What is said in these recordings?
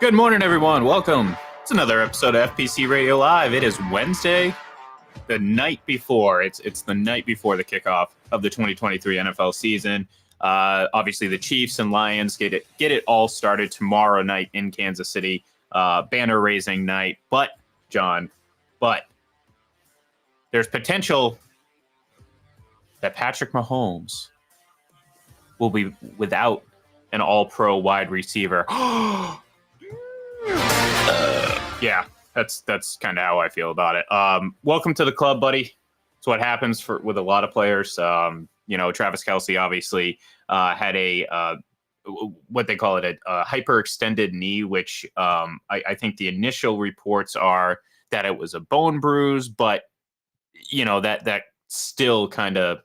Good morning, everyone. Welcome. It's another episode of FPC Radio Live. It is Wednesday, the night before. It's the night before the kickoff of the 2023 NFL season. Obviously, the Chiefs and Lions get it all started tomorrow night in Kansas City. Banner raising night. But there's potential that Patrick Mahomes will be without an all-pro wide receiver. Yeah, that's kind of how I feel about it. Welcome to the club, buddy. It's what happens with a lot of players. Travis Kelce obviously had what they call it, a hyperextended knee, which I think the initial reports are that it was a bone bruise, but that still kind of,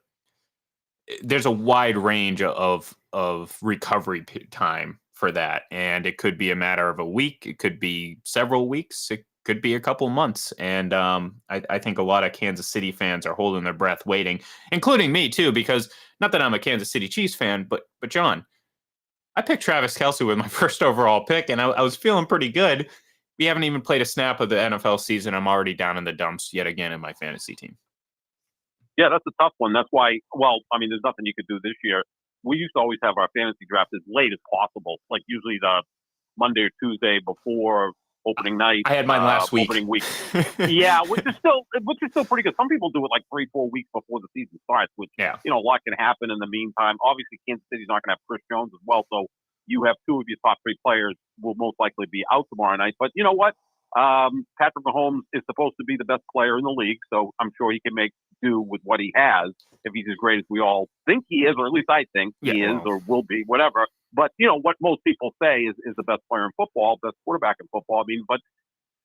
there's a wide range of recovery time for that. And it could be a matter of a week. It could be several weeks. It could be a couple months. And I think a lot of Kansas City fans are holding their breath waiting, including me too, because not that I'm a Kansas City Chiefs fan, but John, I picked Travis Kelce with my first overall pick, and I was feeling pretty good. We haven't even played a snap of the NFL season. I'm already down in the dumps yet again in my fantasy team. Yeah, that's a tough one. That's why, there's nothing you could do this year. We used to always have our fantasy draft as late as possible, like usually the Monday or Tuesday before opening night. I had mine last week. Opening week. Yeah, which is still pretty good. Some people do it like 3-4 weeks before the season starts, which, a lot can happen in the meantime. Obviously, Kansas City's not going to have Chris Jones as well, so you have two of your top three players will most likely be out tomorrow night. But you know what? Patrick Mahomes is supposed to be the best player in the league, so I'm sure he can make do with what he has if he's as great as we all think he is, or at least I think he is or will be, whatever. But, what most people say is the best player in football, best quarterback in football. But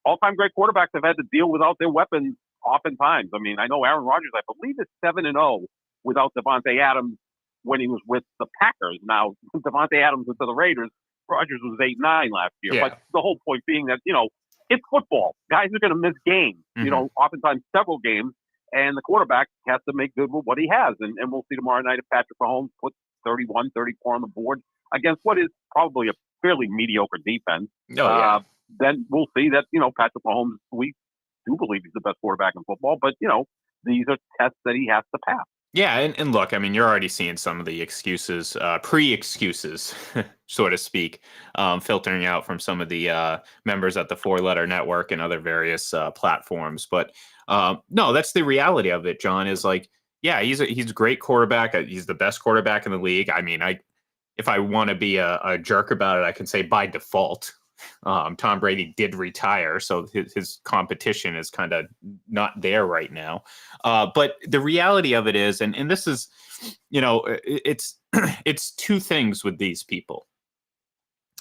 all-time great quarterbacks have had to deal without their weapons oftentimes. I know Aaron Rodgers, I believe, is 7-0 without Devontae Adams when he was with the Packers. Now, Devontae Adams went to the Raiders. Rodgers was 8-9 last year. Yeah. But the whole point being that, it's football. Guys are going to miss games, oftentimes several games, and the quarterback has to make good with what he has. And we'll see tomorrow night if Patrick Mahomes puts 31, 34 on the board against what is probably a fairly mediocre defense. Then we'll see that, Patrick Mahomes, we do believe he's the best quarterback in football, but, these are tests that he has to pass. Yeah, and look, you're already seeing some of the excuses, pre-excuses, so to speak, filtering out from some of the members at the Four Letter Network and other various platforms. But no, that's the reality of it, John, is like, yeah, he's a great quarterback. He's the best quarterback in the league. If I want to be a jerk about it, I can say by default, Tom Brady did retire, so his competition is kind of not there right now. But the reality of it is, and this is, it's two things with these people.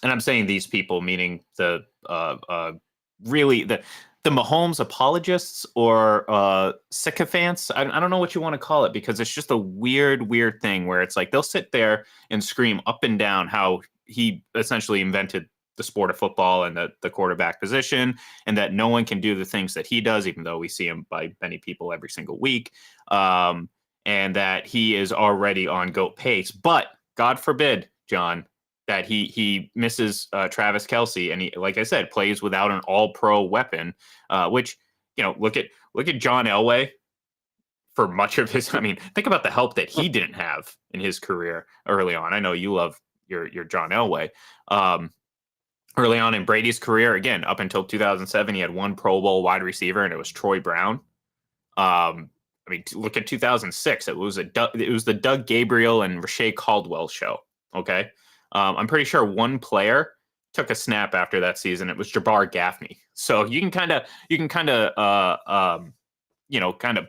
And I'm saying these people, meaning the Mahomes apologists or sycophants. I don't know what you want to call it, because it's just a weird thing where it's like they'll sit there and scream up and down how he essentially invented the sport of football and the quarterback position, and that no one can do the things that he does, even though we see him by many people every single week, and that he is already on GOAT pace. But God forbid, John, that he misses Travis Kelce, and he, like I said, plays without an all-pro weapon, which, look at John Elway for much of his. Think about the help that he didn't have in his career early on. I know you love your John Elway. Early on in Brady's career, again, up until 2007, he had one Pro Bowl wide receiver, and it was Troy Brown. Look at 2006. It was the Doug Gabriel and Rashae Caldwell show. Okay. I'm pretty sure one player took a snap after that season. It was Jabbar Gaffney. So you can kind of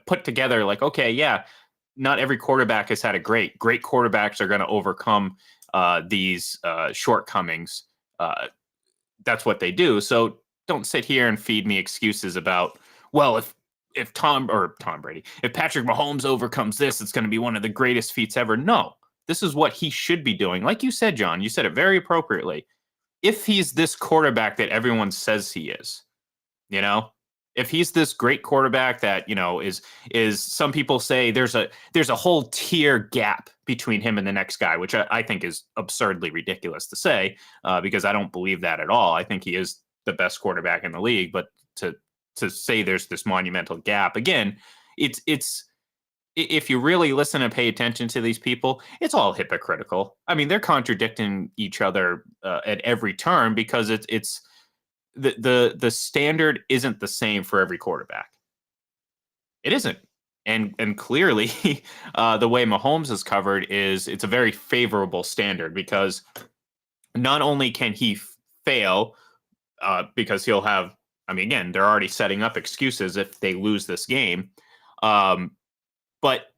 put together like, okay, yeah, not every quarterback has had a great quarterbacks are going to overcome these shortcomings. That's what they do. So don't sit here and feed me excuses about, well, if Tom Brady, if Patrick Mahomes overcomes this, it's going to be one of the greatest feats ever. No, this is what he should be doing. Like you said, John, you said it very appropriately. If he's this quarterback that everyone says he is, if he's this great quarterback that, is some people say there's a whole tier gap between him and the next guy, which I think is absurdly ridiculous to say, because I don't believe that at all. I think he is the best quarterback in the league, but to say there's this monumental gap, again, it's if you really listen and pay attention to these people, it's all hypocritical. I mean, they're contradicting each other at every turn, because it's the standard isn't the same for every quarterback. It isn't. And clearly, the way Mahomes is covered is it's a very favorable standard, because not only can he fail, because he'll have, I mean, again, they're already setting up excuses if they lose this game. But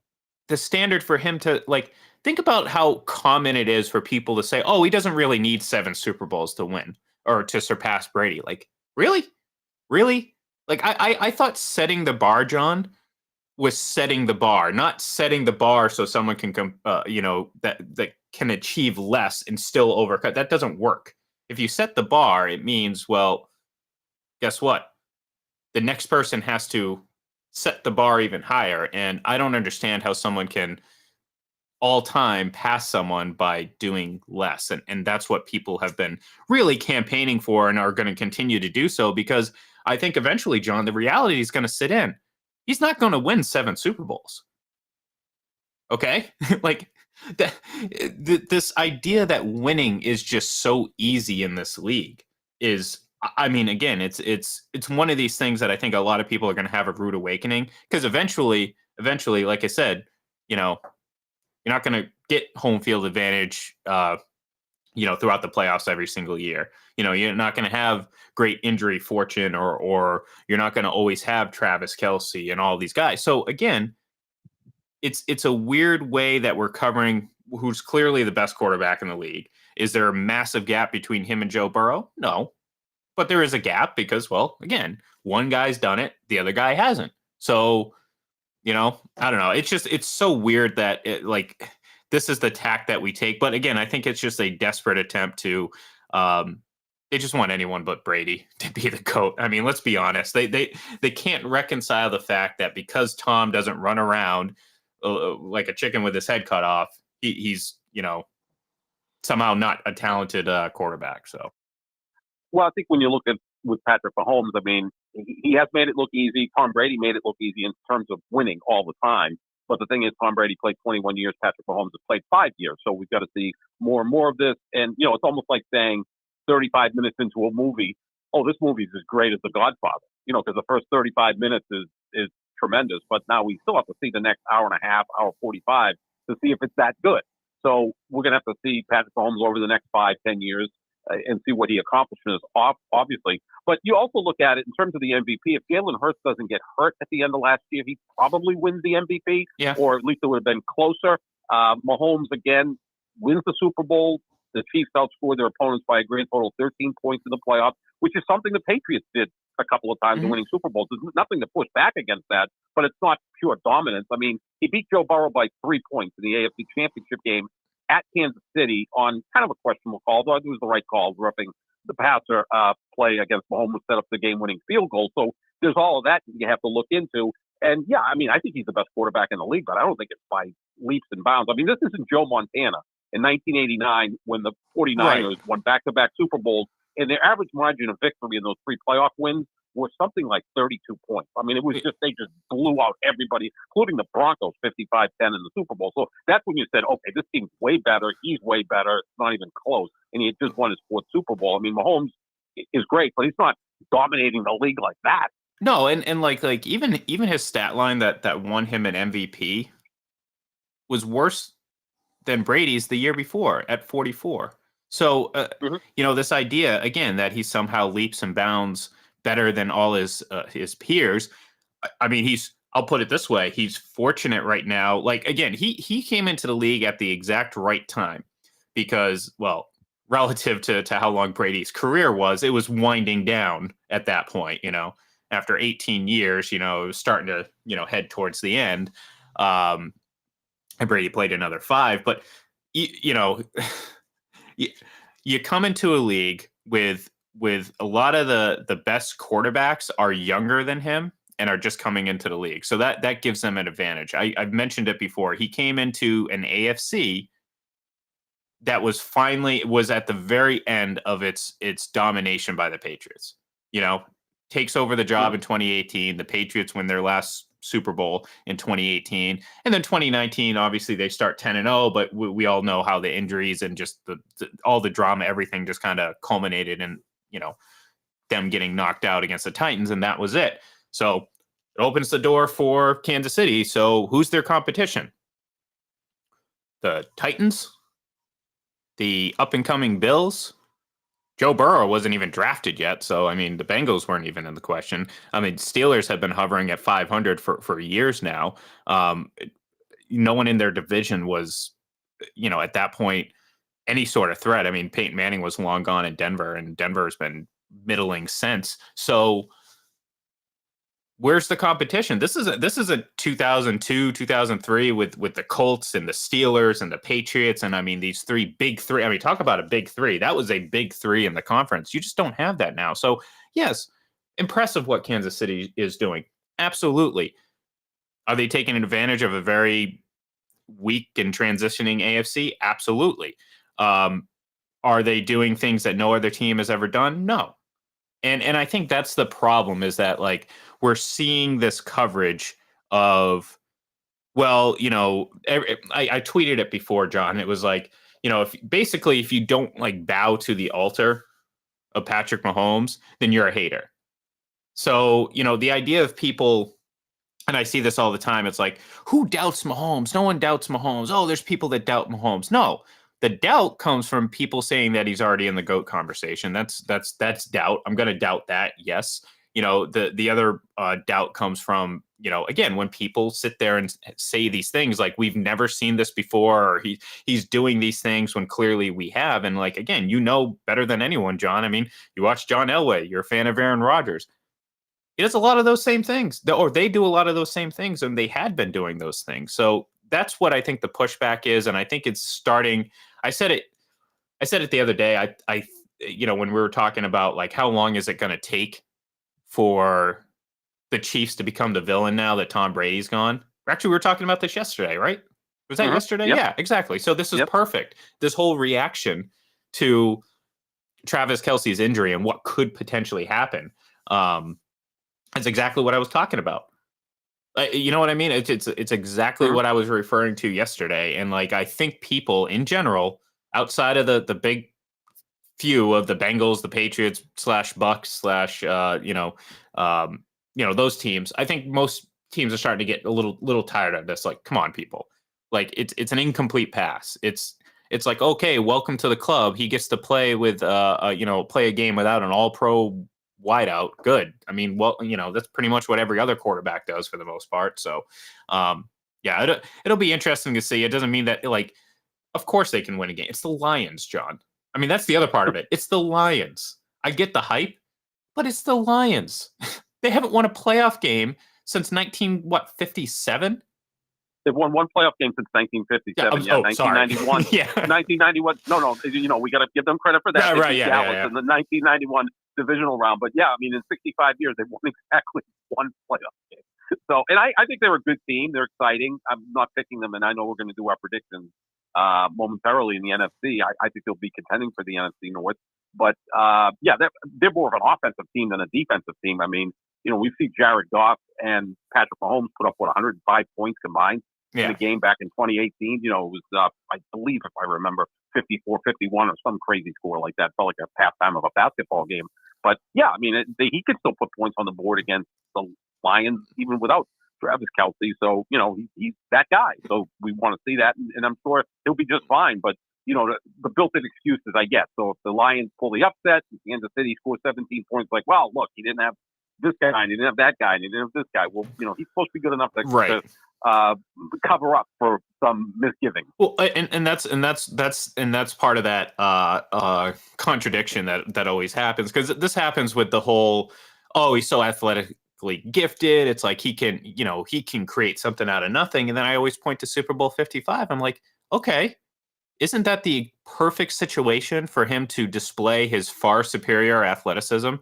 the standard for him to, like, think about how common it is for people to say, oh, he doesn't really need 7 Super Bowls to win or to surpass Brady. Like, really? Really? Like, I thought setting the bar, John, was setting the bar, not setting the bar so someone can that can achieve less and still overcut. That doesn't work. If you set the bar, it means, well, guess what? The next person has to set the bar even higher. And I don't understand how someone can all time pass someone by doing less. And that's what people have been really campaigning for and are going to continue to do so, because I think eventually, John, the reality is going to sit in. He's not going to win 7 Super Bowls. Okay? Like, this idea that winning is just so easy in this league is, I mean, again, it's one of these things that I think a lot of people are going to have a rude awakening, because eventually, like I said, you're not going to get home field advantage, throughout the playoffs every single year. You're not going to have great injury fortune, or you're not going to always have Travis Kelce and all these guys. So again, it's a weird way that we're covering who's clearly the best quarterback in the league. Is there a massive gap between him and Joe Burrow? No. But there is a gap because, well, again, one guy's done it, the other guy hasn't. So, I don't know. It's so weird that this is the tack that we take. But again, I think it's just a desperate attempt to, they just want anyone but Brady to be the GOAT. I mean, let's be honest. They can't reconcile the fact that because Tom doesn't run around like a chicken with his head cut off, he's, somehow not a talented quarterback. So. Well, I think when you look at with Patrick Mahomes, I mean, he has made it look easy. Tom Brady made it look easy in terms of winning all the time. But the thing is, Tom Brady played 21 years. Patrick Mahomes has played 5 years. So we've got to see more and more of this. And, it's almost like saying 35 minutes into a movie, oh, this movie is as great as The Godfather, because the first 35 minutes is tremendous. But now we still have to see the next hour and a half, hour 45 to see if it's that good. So we're going to have to see Patrick Mahomes over the next 5-10 years. And see what he accomplishes, obviously. But you also look at it in terms of the MVP. If Jalen Hurts doesn't get hurt at the end of last year, he probably wins the MVP, or at least it would have been closer. Mahomes, again, wins the Super Bowl. The Chiefs outscored their opponents by a grand total of 13 points in the playoffs, which is something the Patriots did a couple of times in winning Super Bowls. There's nothing to push back against that, but it's not pure dominance. I mean, he beat Joe Burrow by 3 points in the AFC Championship game at Kansas City on kind of a questionable call, though it was the right call, roughing the passer play against Mahomes set up the game-winning field goal. So there's all of that you have to look into. And, yeah, I mean, I think he's the best quarterback in the league, but I don't think it's by leaps and bounds. I mean, this isn't Joe Montana in 1989 when the 49ers won back-to-back Super Bowls, and their average margin of victory in those 3 playoff wins was something like 32 points. I mean, it was just, they just blew out everybody, including the Broncos, 55-10 in the Super Bowl. So that's when you said, okay, this team's way better. He's way better. It's not even close. And he had just won his 4th Super Bowl. I mean, Mahomes is great, but he's not dominating the league like that. No, and like even his stat line that won him an MVP was worse than Brady's the year before at 44. So, this idea, again, that he somehow leaps and bounds better than all his peers. I mean, I'll put it this way. He's fortunate right now. Like, again, he came into the league at the exact right time because, well, relative to how long Brady's career was, it was winding down at that point, after 18 years, it was starting to, head towards the end. And Brady played another 5, but you come into a league with a lot of the best quarterbacks are younger than him and are just coming into the league. So that gives them an advantage. I've mentioned it before. He came into an AFC that was at the very end of its domination by the Patriots. Takes over the job in 2018. The Patriots win their last Super Bowl in 2018, and then 2019. Obviously, they start 10-0, but we all know how the injuries and just all the drama, everything just kind of culminated in them getting knocked out against the Titans, and that was it. So it opens the door for Kansas City. So who's their competition? The Titans, the up-and-coming Bills. Joe Burrow wasn't even drafted yet, so I mean the Bengals weren't even in the question. I mean Steelers have been hovering at 500 for years now. No one in their division was, at that point any sort of threat. I mean Peyton Manning was long gone in Denver, and Denver has been middling since. So where's the competition? This is a 2002, 2003 with the Colts and the Steelers and the Patriots. And I mean, these big three. I mean, talk about a big three. That was a big three in the conference. You just don't have that now. So yes, impressive what Kansas City is doing. Absolutely. Are they taking advantage of a very weak and transitioning AFC? Absolutely. Are they doing things that no other team has ever done? No. And I think that's the problem, is that like we're seeing this coverage of, well, I tweeted it before, John. It was like, if you don't like bow to the altar of Patrick Mahomes, then you're a hater. So, the idea of people, and I see this all the time, it's like, who doubts Mahomes? No one doubts Mahomes. Oh, there's people that doubt Mahomes. No. The doubt comes from people saying that he's already in the GOAT conversation. That's doubt. I'm going to doubt that. Yes. The other doubt comes from, again, when people sit there and say these things like we've never seen this before, or he's doing these things when clearly we have. And like, again, better than anyone, John. I mean, you watch John Elway, you're a fan of Aaron Rodgers. He does a lot of those same things, or they do a lot of those same things, and they had been doing those things. So that's what I think the pushback is. And I think it's starting. I said it the other day. I when we were talking about like how long is it going to take for the Chiefs to become the villain now that Tom Brady's gone? Actually, we were talking about this yesterday, right? Was that yesterday? Yep. Yeah, exactly. So this is perfect. This whole reaction to Travis Kelce's injury and what could potentially happen. That's exactly what I was talking about. You know what I mean? It's exactly what I was referring to yesterday. And like, I think people in general, outside of the big few of the Bengals, the Patriots / Bucks / those teams, I think most teams are starting to get a little tired of this. Like, come on, people. Like it's an incomplete pass. It's like, okay, welcome to the club. He gets to play with play a game without an all-pro wideout. Good. I mean, well, that's pretty much what every other quarterback does for the most part. So, it'll be interesting to see. It doesn't mean that, like, of course they can win a game. It's the Lions, John. I mean, that's the other part of it. It's the Lions. I get the hype, but it's the Lions. They haven't won a playoff game since 1957. They've won one playoff game since 1957. Yeah, 1991. Yeah. 1991. No. We got to give them credit for that. Right. Yeah. In the 1991 divisional round. But yeah, I mean, in 65 years, they've won exactly one playoff game. So, and I think they're a good team. They're exciting. I'm not picking them, and I know we're going to do our predictions momentarily in the NFC. I think they'll be contending for the NFC North. But they're more of an offensive team than a defensive team. I mean, we see Jared Goff and Patrick Mahomes put up 105 points combined in a game back in 2018. It was I believe, if I remember, 54-51 or some crazy score like that. Felt like a halftime of a basketball game. But yeah, I mean, he could still put points on the board against the Lions even without Travis Kelce. So he's that guy. So we want to see that, and I'm sure he'll be just fine. But the built-in excuses I get. So if the Lions pull the upset, Kansas City scores 17 points, like, well, look, he didn't have this guy, and he didn't have that guy, and he didn't have this guy. Well, he's supposed to be good enough to cover up for some misgivings. Well, and that's part of that contradiction that always happens, because this happens with the whole, oh, he's so athletically gifted. It's like he can create something out of nothing, and then I always point to Super Bowl 55. I'm like, okay, isn't that the perfect situation for him to display his far superior athleticism?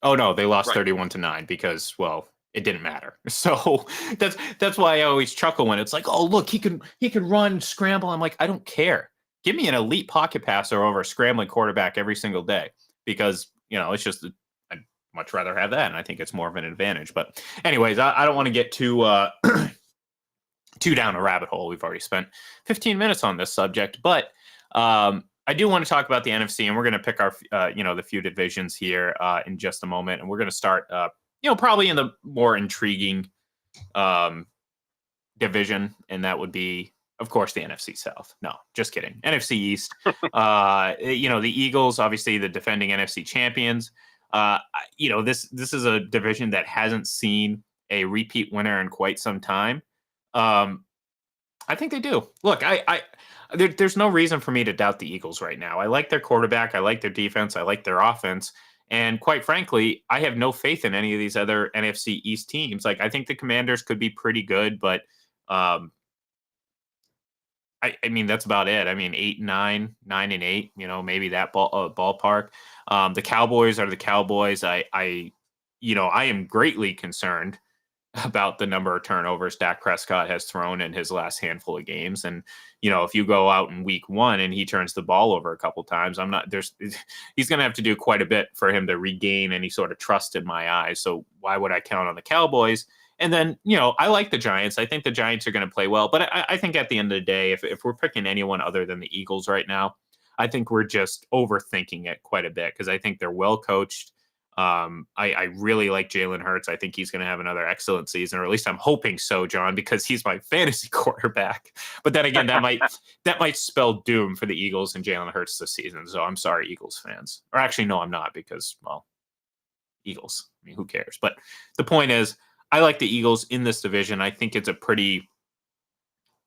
Oh no, they lost 31-9 because, well, it didn't matter. So that's why I always chuckle when it's like, oh look, he can run, scramble. I'm like, I don't care. Give me an elite pocket passer over a scrambling quarterback every single day, because it's just I'd much rather have that, and I think it's more of an advantage. But anyways, I don't want to get too too down a rabbit hole. We've already spent 15 minutes on this subject, but I do want to talk about the NFC, and we're going to pick our, the few divisions here in just a moment, and we're going to start, probably in the more intriguing division, and that would be, of course, the NFC South. No, just kidding. NFC East. The Eagles, obviously the defending NFC champions. This is a division that hasn't seen a repeat winner in quite some time. I think they do. Look, there's no reason for me to doubt the Eagles right now. I like their quarterback. I like their defense. I like their offense. And quite frankly, I have no faith in any of these other NFC East teams. Like, I think the Commanders could be pretty good, but I mean, that's about it. I mean, 8-9, 9-8, maybe that ballpark. The Cowboys are the Cowboys. I am greatly concerned about the number of turnovers Dak Prescott has thrown in his last handful of games. And, if you go out in week 1 and he turns the ball over a couple times, he's going to have to do quite a bit for him to regain any sort of trust in my eyes. So why would I count on the Cowboys? And then, I like the Giants. I think the Giants are going to play well, but I think at the end of the day, if we're picking anyone other than the Eagles right now, I think we're just overthinking it quite a bit, because I think they're well coached. I really like Jalen Hurts. I think he's going to have another excellent season, or at least I'm hoping so, John, because he's my fantasy quarterback. But then again, that might spell doom for the Eagles and Jalen Hurts this season. So I'm sorry, Eagles fans. Or actually, no, I'm not, because, well, Eagles. I mean, who cares? But the point is, I like the Eagles in this division. I think it's a pretty...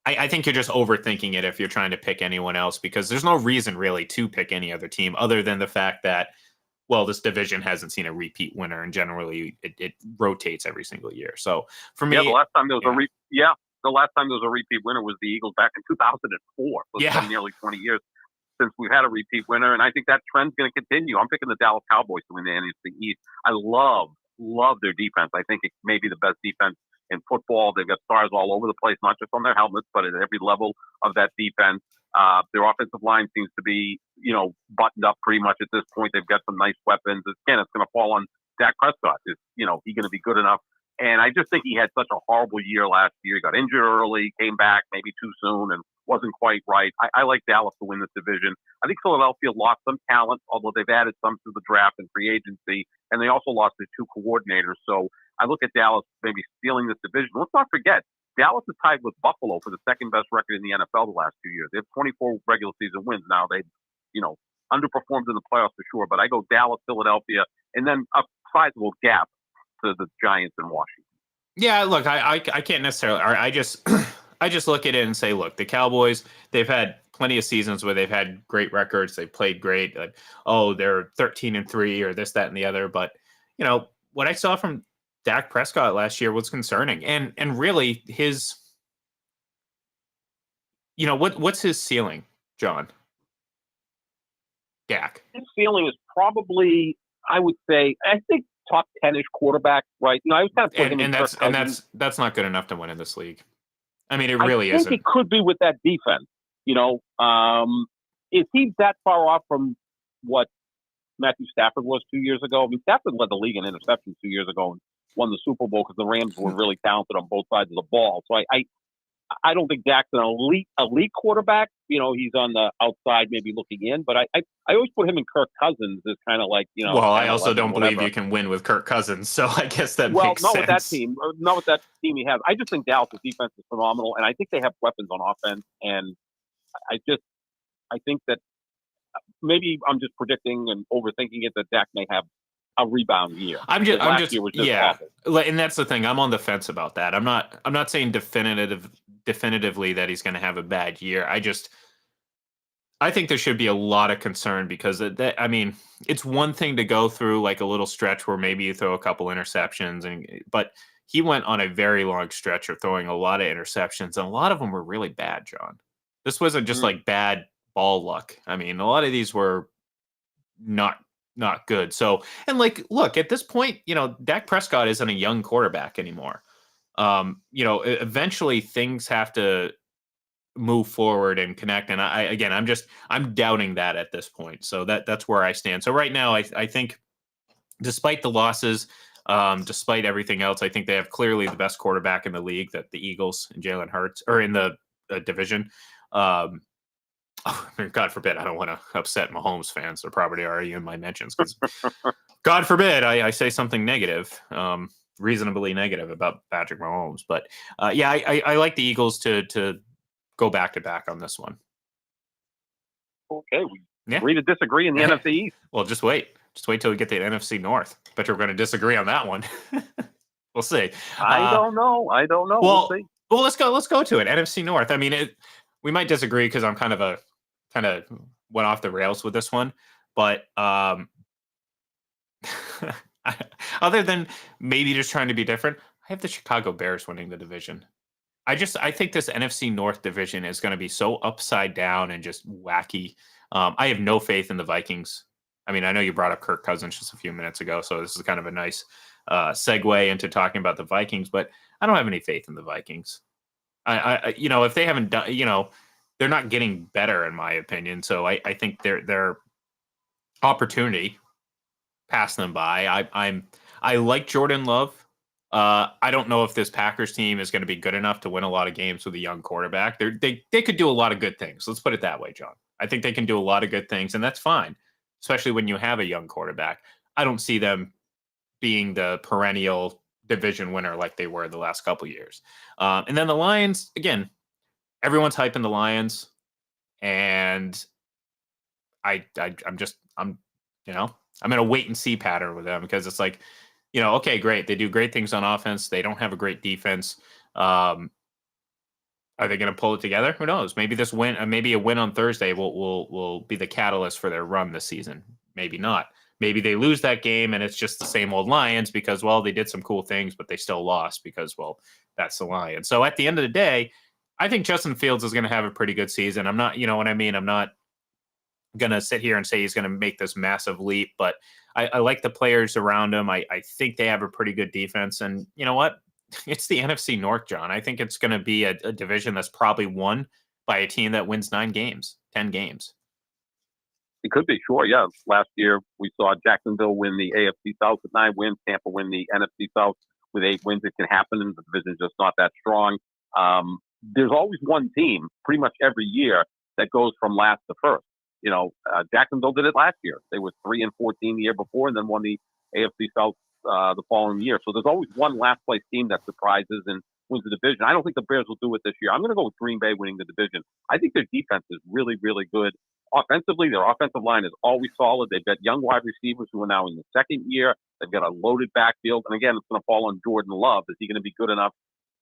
I think you're just overthinking it if you're trying to pick anyone else, because there's no reason really to pick any other team other than the fact that, well, this division hasn't seen a repeat winner, and generally it rotates every single year. So for me, the last time there was a repeat winner was the Eagles back in 2004. So it's been nearly 20 years since we've had a repeat winner, and I think that trend's going to continue. I'm picking the Dallas Cowboys to win the NFC East. I love their defense. I think it may be the best defense in football. They've got stars all over the place, not just on their helmets, but at every level of that defense. Their offensive line seems to be, buttoned up pretty much at this point. They've got some nice weapons. Again, it's going to fall on Dak Prescott. Is he going to be good enough? And I just think he had such a horrible year last year. He got injured early, came back maybe too soon, and wasn't quite right. I like Dallas to win this division. I think Philadelphia lost some talent, although they've added some to the draft and free agency, and they also lost their 2 coordinators. So I look at Dallas maybe stealing this division. Let's not forget, Dallas is tied with Buffalo for the second best record in the NFL the last 2 years. They have 24 regular season wins now. They've, underperformed in the playoffs for sure. But I go Dallas, Philadelphia, and then a sizable gap to the Giants and Washington. Yeah, look, I can't necessarily. I just look at it and say, look, the Cowboys, they've had plenty of seasons where they've had great records. They've played great. Like, they're 13-3 or this, that, and the other. But what I saw from Dak Prescott last year was concerning, and really his, what's his ceiling, John? Dak. His ceiling is probably, I would say, I think top 10-ish quarterback, right? I was kind of putting him in that's not good enough to win in this league. I mean, it really isn't. I think it could be with that defense. Is he that far off from what Matthew Stafford was 2 years ago? I mean, Stafford led the league in interceptions 2 years ago and won the Super Bowl because the Rams were really talented on both sides of the ball. So I don't think Dak's an elite quarterback. He's on the outside, maybe looking in. But I always put him and Kirk Cousins as kind of like, Well, I also don't believe you can win with Kirk Cousins, so I guess that makes sense. Well, not with that team he has. I just think Dallas' defense is phenomenal, and I think they have weapons on offense. And I think that maybe I'm just predicting and overthinking it that Dak may have a rebound year. Last year was just awful. And that's the thing. I'm on the fence about that. I'm not saying definitively that he's going to have a bad year. I think there should be a lot of concern because it's one thing to go through like a little stretch where maybe you throw a couple interceptions, but he went on a very long stretch of throwing a lot of interceptions, and a lot of them were really bad, John. This wasn't just like bad ball luck. I mean, a lot of these were not good. So, and like, look, at this point, Dak Prescott isn't a young quarterback anymore. Eventually things have to move forward and connect. And I'm doubting that at this point. So that's where I stand. So right now, I think despite the losses, despite everything else, I think they have clearly the best quarterback in the league, that the Eagles and Jalen Hurts, or in the division. God forbid, I don't want to upset Mahomes fans. They're probably already in my mentions. God forbid I say something negative, reasonably negative about Patrick Mahomes. But I like the Eagles to go back to back on this one. Okay, we agree to disagree in the NFC East. Well, just wait till we get to the NFC North. Bet we're going to disagree on that one. We'll see. I don't know. Well, we'll see. Well, let's go to it. NFC North. I mean, we might disagree because I'm kind of went off the rails with this one, but other than maybe just trying to be different, I have the Chicago Bears winning the division. I think this NFC North division is going to be so upside down and just wacky. I have no faith in the Vikings. I mean, I know you brought up Kirk Cousins just a few minutes ago, so this is kind of a nice segue into talking about the Vikings, but I don't have any faith in the Vikings. If they haven't done, they're not getting better in my opinion. So I think their opportunity passed them by. I like Jordan Love. I don't know if this Packers team is going to be good enough to win a lot of games with a young quarterback. They could do a lot of good things. Let's put it that way, John. I think they can do a lot of good things, and that's fine, especially when you have a young quarterback. I don't see them being the perennial division winner like they were the last couple years. And then the Lions, again, everyone's hyping the Lions, and I'm in a wait and see pattern with them because it's like, okay, great. They do great things on offense. They don't have a great defense. Are they going to pull it together? Who knows? Maybe this win, maybe a win on Thursday will be the catalyst for their run this season. Maybe not. Maybe they lose that game and it's just the same old Lions because, well, they did some cool things, but they still lost because, well, that's the Lions. So at the end of the day, I think Justin Fields is going to have a pretty good season. I'm not, what I mean? I'm not going to sit here and say he's going to make this massive leap, but I like the players around him. I think they have a pretty good defense. And you know what? It's the NFC North, John. I think it's going to be a division that's probably won by a team that wins 10 games. It could be, sure, yeah. Last year, we saw Jacksonville win the AFC South with 9 wins, Tampa win the NFC South with 8 wins. It can happen, and the division's just not that strong. There's always one team, pretty much every year, that goes from last to first. Jacksonville did it last year. They were 3-14 the year before, and then won the AFC South the following year. So there's always one last place team that surprises and wins the division. I don't think the Bears will do it this year. I'm going to go with Green Bay winning the division. I think their defense is really, really good. Offensively, their offensive line is always solid. They've got young wide receivers who are now in the second year. They've got a loaded backfield. And again, it's going to fall on Jordan Love. Is he going to be good enough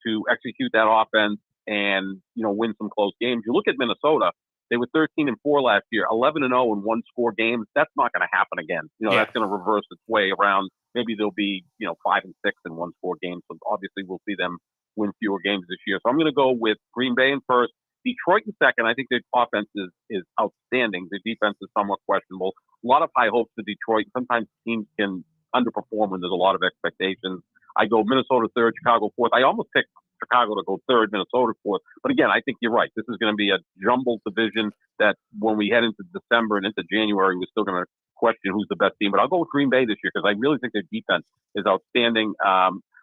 to execute that offense and, win some close games? You look at Minnesota. They were 13-4 last year, 11-0 in one-score games. That's not going to happen again. That's going to reverse its way around. Maybe they'll be, 5-6 in one-score games. So obviously we'll see them win fewer games this year. So I'm going to go with Green Bay in first, Detroit in second. I think their offense is outstanding. The defense is somewhat questionable. A lot of high hopes for Detroit. Sometimes teams can underperform when there's a lot of expectations. I go Minnesota third, Chicago fourth. I almost picked Chicago to go third, Minnesota fourth. But again, I think you're right. This is going to be a jumbled division that when we head into December and into January, we're still going to question who's the best team. But I'll go with Green Bay this year because I really think their defense is outstanding.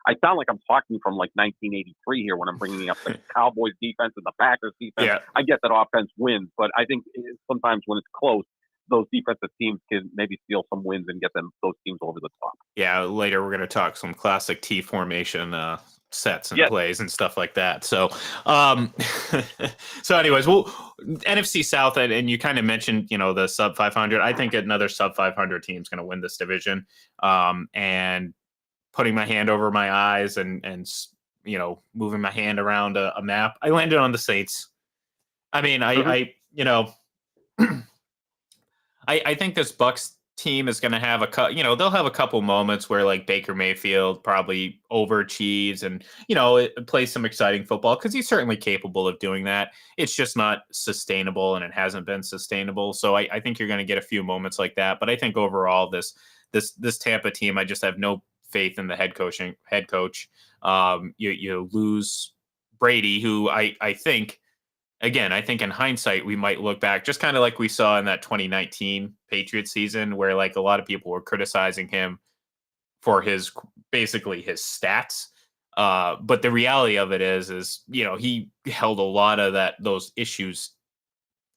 I sound like I'm talking from like 1983 here when I'm bringing up the Cowboys defense and the Packers defense. Yeah. I get that offense wins, but I think sometimes when it's close, those defensive teams can maybe steal some wins and get those teams over the top. Yeah, later we're going to talk some classic T formation sets and plays and stuff like that. So, so anyways, NFC South, and you kind of mentioned, the sub 500. I think another sub 500 team is going to win this division. And putting my hand over my eyes and moving my hand around a map, I landed on the Saints. I mean, I think this Bucks team is going to have they'll have a couple moments where like Baker Mayfield probably overachieves and, it plays some exciting football because he's certainly capable of doing that. It's just not sustainable, and it hasn't been sustainable. So I think you're going to get a few moments like that. But I think overall this Tampa team, I just have no faith in the head coach. You lose Brady, who I think, again, I think in hindsight, we might look back just kind of like we saw in that 2019 Patriots season, where like a lot of people were criticizing him for basically his stats. But the reality of it is, he held a lot of those issues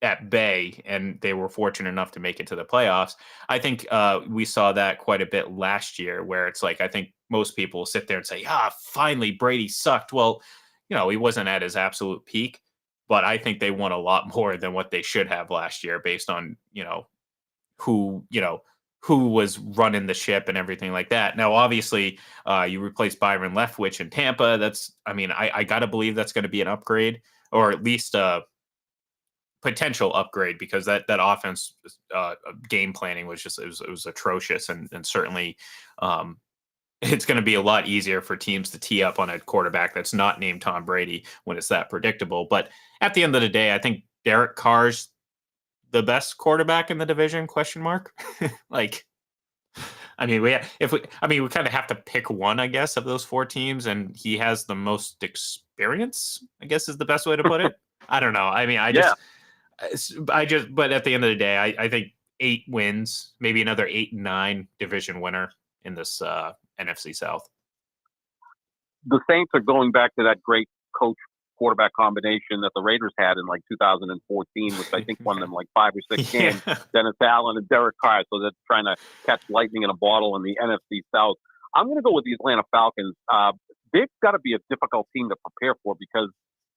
at bay, and they were fortunate enough to make it to the playoffs. I think we saw that quite a bit last year, where it's like, I think most people sit there and say, finally Brady sucked. Well, he wasn't at his absolute peak, but I think they won a lot more than what they should have last year based on, who was running the ship and everything like that. Now, obviously, you replace Byron Leftwich in Tampa. I got to believe that's going to be an upgrade, or at least potential upgrade, because that offense game planning was just, it was atrocious, and certainly it's going to be a lot easier for teams to tee up on a quarterback that's not named Tom Brady when it's that predictable. But at the end of the day, I think Derek Carr's the best quarterback in the division, question mark. Like, I mean, we kind of have to pick one, I guess, of those four teams, and he has the most experience, I guess is the best way to put it. I don't know. I mean, but at the end of the day, I think 8 wins, maybe another 8 and 9 division winner in this NFC South. The Saints are going back to that great coach quarterback combination that the Raiders had in like 2014, which I think won them like 5 or 6 games. Dennis Allen and Derek Carr. So they're trying to catch lightning in a bottle in the NFC South. I'm going to go with the Atlanta Falcons. They've got to be a difficult team to prepare for because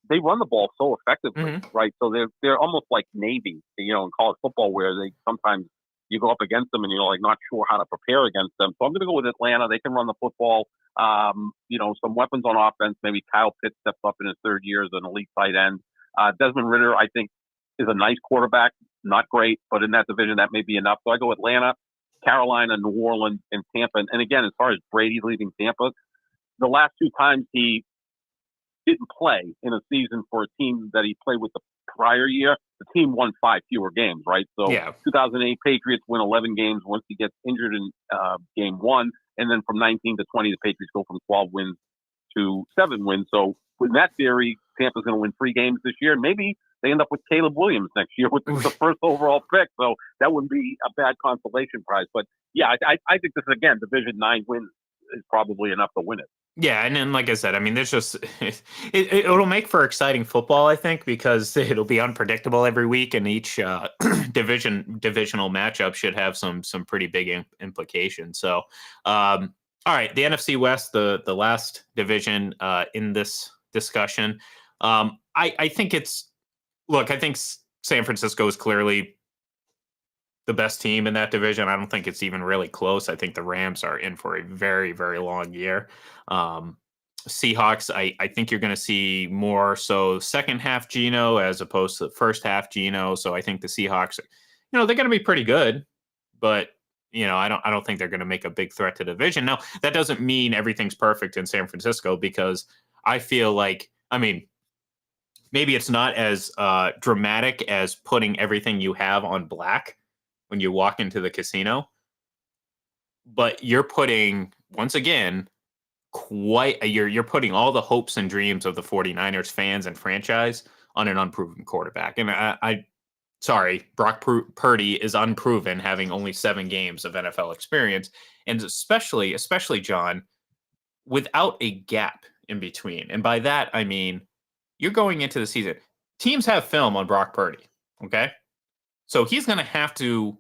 they run the ball so effectively, right? So they're almost like Navy, in college football, where they sometimes you go up against them and you're like not sure how to prepare against them. So I'm going to go with Atlanta. They can run the football. Some weapons on offense. Maybe Kyle Pitts steps up in his 3rd year as an elite tight end. Desmond Ridder, I think, is a nice quarterback. Not great, but in that division, that may be enough. So I go Atlanta, Carolina, New Orleans, and Tampa. And again, as far as Brady leaving Tampa, the last 2 times he didn't play in a season for a team that he played with the prior year, the team won 5 fewer games, right? So 2008 Patriots win 11 games once he gets injured in game 1. And then from 19 to 20, the Patriots go from 12 wins to 7 wins. So in that theory, Tampa's going to win 3 games this year. And maybe they end up with Caleb Williams next year with the first overall pick. So that wouldn't be a bad consolation prize. But yeah, I think this, again, division 9 wins is probably enough to win it. Yeah, and then like I said, I mean, there's just it'll make for exciting football, I think, because it'll be unpredictable every week, and each divisional matchup should have some pretty big implications. So, all right, the NFC West, the last division in this discussion. I think I think San Francisco is clearly the best team in that division. I don't think it's even really close. I think the Rams are in for a very, very long year. Seahawks, I think you're going to see more so second half Geno as opposed to the first half Geno. So I think the Seahawks, they're going to be pretty good, but I don't think they're going to make a big threat to the division. Now, that doesn't mean everything's perfect in San Francisco, because I feel like, maybe it's not as dramatic as putting everything you have on black when you walk into the casino, but you're putting, once again, you're putting all the hopes and dreams of the 49ers fans and franchise on an unproven quarterback. And sorry, Brock Purdy is unproven, having only 7 games of NFL experience, and especially John, without a gap in between. And by that, I mean, you're going into the season. Teams have film on Brock Purdy, okay? So he's going to have to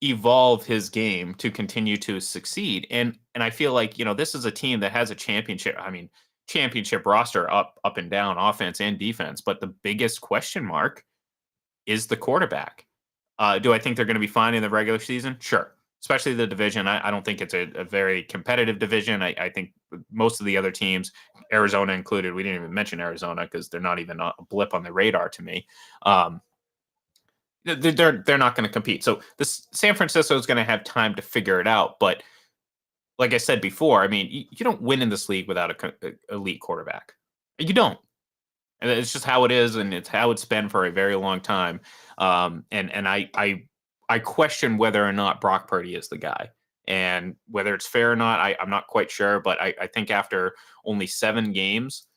evolve his game to continue to succeed. And I feel like, this is a team that has a championship roster up and down, offense and defense. But the biggest question mark is the quarterback. Do I think they're going to be fine in the regular season? Sure. Especially the division. I don't think it's a very competitive division. I think most of the other teams, Arizona included, we didn't even mention Arizona because they're not even a blip on the radar to me. They're not going to compete. So this San Francisco is going to have time to figure it out. But like I said before, I mean, you don't win in this league without a elite quarterback. You don't. And it's just how it is, and it's how it's been for a very long time. And I question whether or not Brock Purdy is the guy, and whether it's fair or not, I'm not quite sure. But I think after only 7 games,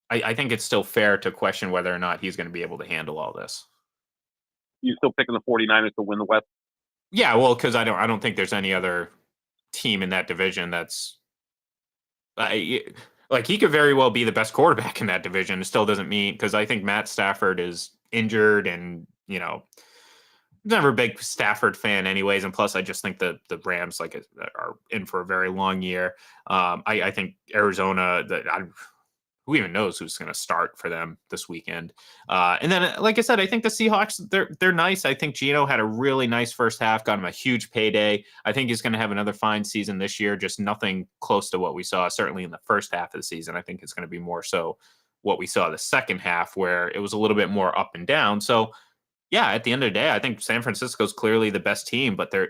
I think it's still fair to question whether or not he's going to be able to handle all this. You still picking the 49ers to win the West? Yeah, well, because I don't think there's any other team in that division that's like he could very well be the best quarterback in that division. It still doesn't mean, because I think Matt Stafford is injured, and never a big Stafford fan anyways. And plus, I just think the Rams are in for a very long year. I think Arizona, who even knows who's going to start for them this weekend. And then, like I said, I think the Seahawks, they're nice. I think Geno had a really nice first half, got him a huge payday. I think he's going to have another fine season this year, just nothing close to what we saw, certainly in the first half of the season. I think it's going to be more so what we saw the second half, where it was a little bit more up and down. So, yeah, at the end of the day, I think San Francisco's clearly the best team, but they're,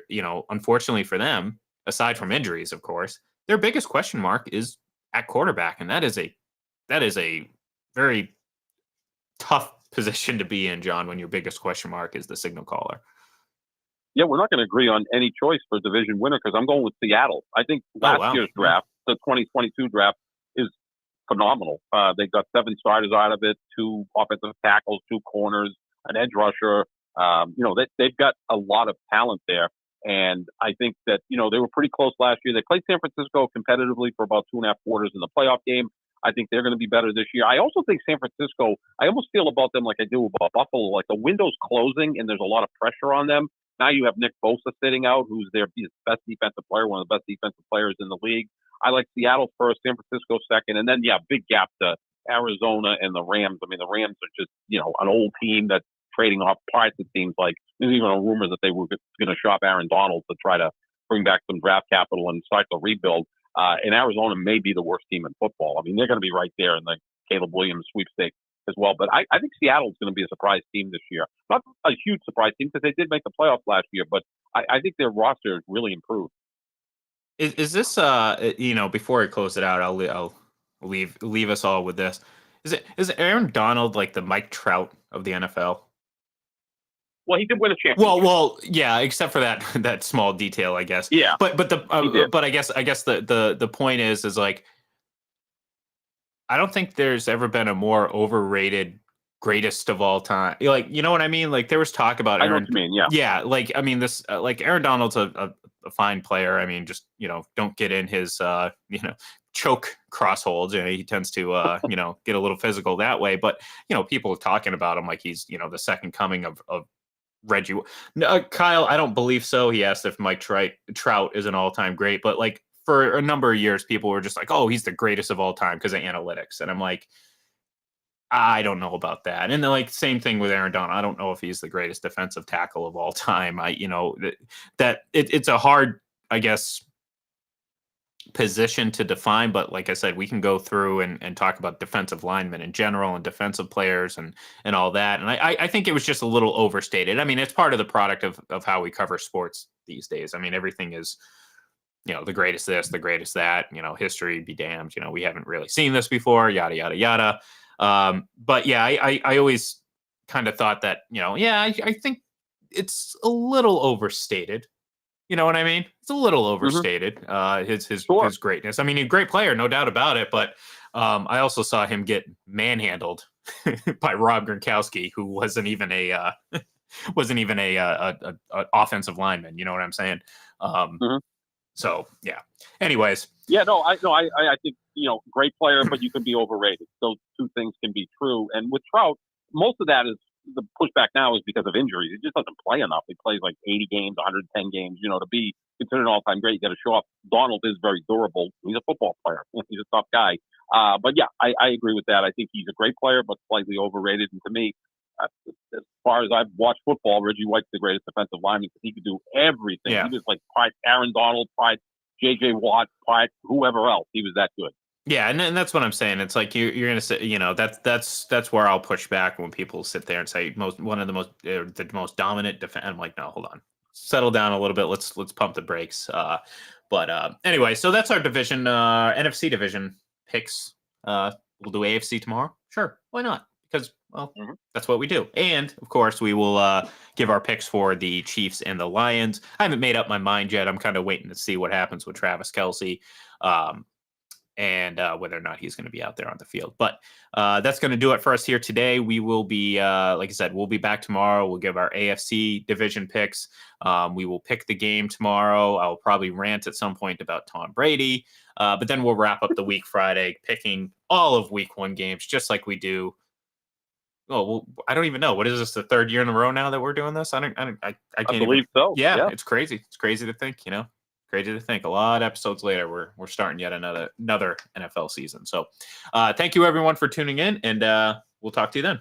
unfortunately for them, aside from injuries, of course, their biggest question mark is at quarterback. And that is a very tough position to be in, John, when your biggest question mark is the signal caller. Yeah, we're not going to agree on any choice for division winner, because I'm going with Seattle. I think last year's draft, the 2022 draft, is phenomenal. They got 7 starters out of it, 2 offensive tackles, 2 corners, an edge rusher. They've got a lot of talent there. And I think that, they were pretty close last year. They played San Francisco competitively for about 2.5 quarters in the playoff game. I think they're going to be better this year. I also think San Francisco, I almost feel about them like I do about Buffalo, like the window's closing and there's a lot of pressure on them. Now you have Nick Bosa sitting out, who's their best defensive player, one of the best defensive players in the league. I like Seattle first, San Francisco second, and then, big gap to Arizona and the Rams. I mean, the Rams are just, an old team that's trading off parts, it seems like. There's even a rumor that they were going to shop Aaron Donald to try to bring back some draft capital and start the rebuild. And Arizona may be the worst team in football. I mean, they're going to be right there in the Caleb Williams sweepstakes as well. But I think Seattle's going to be a surprise team this year. Not a huge surprise team, because they did make the playoffs last year, but I think their roster has really improved. Is this before I close it out, I'll leave us all with this. Is Aaron Donald like the Mike Trout of the NFL? Well, he did win a championship. Well, yeah, except for that small detail, I guess. Yeah, but I guess the point is like, I don't think there's ever been a more overrated greatest of all time. Like, you know what I mean? Like, there was talk about Aaron. I know what you mean, yeah. Yeah, like, I mean, this like Aaron Donald's a fine player. I mean, just don't get in his choke crossholds. He tends to get a little physical that way. But people are talking about him like he's the second coming of Reggie. No, Kyle, I don't believe so. He asked if Mike Trout is an all-time great, but like for a number of years, people were just like, "Oh, he's the greatest of all time" because of analytics, and I'm like, I don't know about that. And then, like, same thing with Aaron Donald. I don't know if he's the greatest defensive tackle of all time. It's a hard, I guess, position to define, but like I said, we can go through and talk about defensive linemen in general and defensive players and all that. And I think it was just a little overstated. I mean, it's part of the product of how we cover sports these days. I mean, everything is, the greatest this, the greatest that, history be damned. We haven't really seen this before, yada, yada, yada. But yeah, I always kind of thought that, I think it's a little overstated. You know what I mean? It's a little overstated, his greatness. I mean, he's a great player, no doubt about it. But I also saw him get manhandled by Rob Gronkowski, who wasn't even a offensive lineman. You know what I'm saying? So yeah. Anyways. Yeah, no, I think great player, but you can be overrated. Those two things can be true. And with Trout, most of that is. The pushback now is because of injuries. He just doesn't play enough. He plays like 80 games, 110 games. To be considered an all-time great, you got to show up. Donald is very durable. He's a football player. He's a tough guy. But yeah, I agree with that. I think he's a great player, but slightly overrated. And to me, as far as I've watched football, Reggie White's the greatest defensive lineman because he could do everything. Yeah. He was like Aaron Donald, J.J. Watt, whoever else. He was that good. Yeah, and that's what I'm saying. It's like you're gonna say, that's where I'll push back when people sit there and say one of the most dominant defense. I'm like, no, hold on, settle down a little bit. Let's pump the brakes. But anyway, so that's our division, NFC division picks. We'll do AFC tomorrow. Sure, why not? Because that's what we do. And of course, we will give our picks for the Chiefs and the Lions. I haven't made up my mind yet. I'm kind of waiting to see what happens with Travis Kelce. And whether or not he's going to be out there on the field. But that's going to do it for us here today. We will be, like I said, we'll be back tomorrow. We'll give our AFC division picks. We will pick the game tomorrow. I'll probably rant at some point about Tom Brady. But then we'll wrap up the week Friday, picking all of week 1 games, just like we do. Oh, well, I don't even know. What is this, the 3rd year in a row now that we're doing this? I can't believe so. Yeah, it's crazy. It's crazy to think, Crazy to think. A lot of episodes later, we're starting yet another NFL season. So thank you, everyone, for tuning in, and we'll talk to you then.